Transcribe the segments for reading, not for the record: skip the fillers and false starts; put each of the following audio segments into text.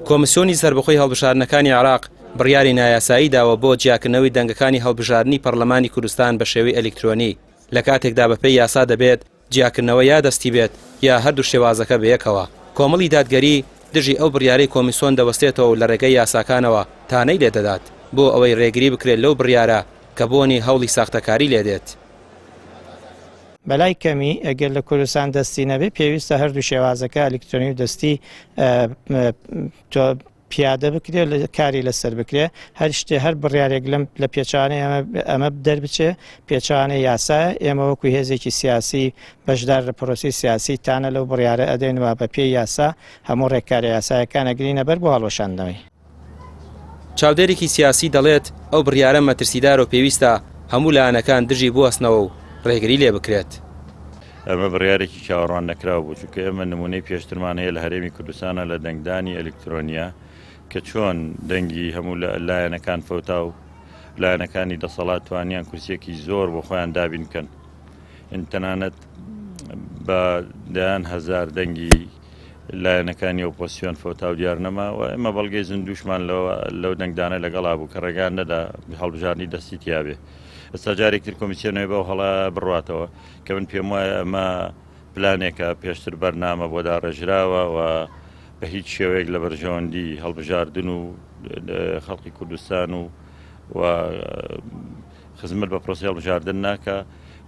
کۆمسیۆنی سەربەخۆی هەڵبژاردنەکانی عێراق بڕیاری نایاسایی داوە بۆ جیاکردنەوەی دەنگەکانی هەڵبژاردننی پەرلەمانی کوردستان بە شێوەی ئەلکترۆنی لە کاتێکدا بەپێی یاسا دەبێت جیاکردنەوە یا دەستی بێت یا هەردوو شێوازەکە بەیەکەوە. کۆمەڵی دادگەری دژی ئەو بڕیارەی کۆمیسیۆن دەوەستێتەوە و لە ڕێگەی یاساکانەوە تانەی لێدەدات بۆ ئەوەی ڕێگری بکرێت لەو بڕیارە کە بۆنی هەوڵی ساختەکاری لێدێت. بەلای کەمی ئەگەر لە کوردستان دەستی نەبێت پێویستە هەردوو شێوازەکە ئەلکترۆنی و دەستی پیادە بکرێت لە کاری لەسەر بکرێت. هەر شتێ هەر بڕیارێک لە پێچوانەی ئەمە دەربچێ پێچوانەی یاسا ئێمە وەکو هێزێکی سیاسی بەشدار لە پرۆسی سیاسی تانە لەو بڕیارە ئەدەینەوە بە پێی یاسا هەموو ڕێککاری یاسایەکان ئەگرینە بەر بۆ هەڵوەشاندنەوەی. چاودێرێکی سیاسی دەڵێت ئەو بڕیارە مەترسیدار و پێویستە هەموو لایەنەکان دژی بوەستنەوە و ڕێگری لێ بکرێت. ئەمە بڕیارێکی چاوەڕوان نەکراوە بوو چونکە ئێمە نمونەی پێشترمان هەیە لە هەرێمی کوردستانە لە دەنگدانی ئەلکترۆنیا کە چۆن دەنگی هەموو لایەنەکان فەوتا و لایەنەکانی دەسەڵات توانیان کورسێکی زۆر بۆ خۆیان دابین بکەن. تەنانەت بە دەیان هەزار دەنگی لایەنەکانی ئۆپۆزیسیۆن فەوتا و دیار نەما و ئێمە بەڵگەی زندوشمان لەو دەنگدانە لەگەڵا بوو کە ڕێگان نەدا هەڵبژاردننی دەستی تیابێ. ئەستا جارێکتر کۆمیسیۆنەوەی بەو هەڵا بڕاتەوە کە من پێم وایە ئەمە پلانێکە پێشتر بەرنامە بۆ داڕێژراوە و بە هیچ شێوەیەک لە بەرژەوەندی هەڵبژاردن و خەڵکی کوردستان و خزمەت بە پرۆسی هەڵبژاردن ناکە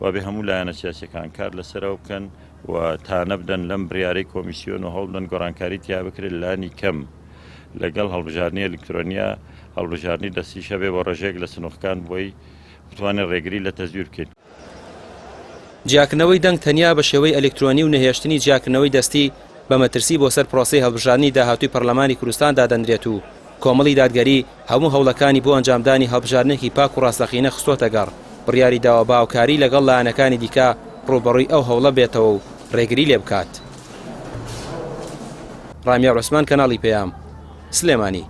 و بێ هەموو لایەنە سیاسیەکان کار لەسەرەوە بکەن و تانە بدەن لەم بڕیارەی کۆمیسیۆن و هەوڵ بدەن گۆڕانکاری تیا بکرێت لانی کەم لەگەڵ هەڵبژاردننی ئەلکترۆنیا هەڵبژاردننی دەستی شەبێ بۆ ڕێژێک لە سنوورەکان بۆی بتوانێت ڕێگری لە تەزویر بکەین. جیاکردنەوەی دەنگ تەنیا بە شێوەی ئەلکترۆنی و نەهێشتنی جیاکردنەوەی دەستی بە مەترسی بۆ سەر پرۆسەی هەڵبژاردننی داهاتووی پەرلەمانی کوردستان دادەنرێت و کۆمەڵی دادگەری هەموو هەوڵەکانی بۆ ئەنجامدانی هەڵبژاردنێکی پاک و ڕاستەقینە خستۆتە گەڕ. بڕیاری داوە باوکاری لەگەڵ لایەنەکانی دیکە ڕوبەڕووی ئەو هەوڵە بێتەوە و ڕێگری لێ بکات. ڕامیا عوسمان، کەناڵی پەیام، سلێمانی.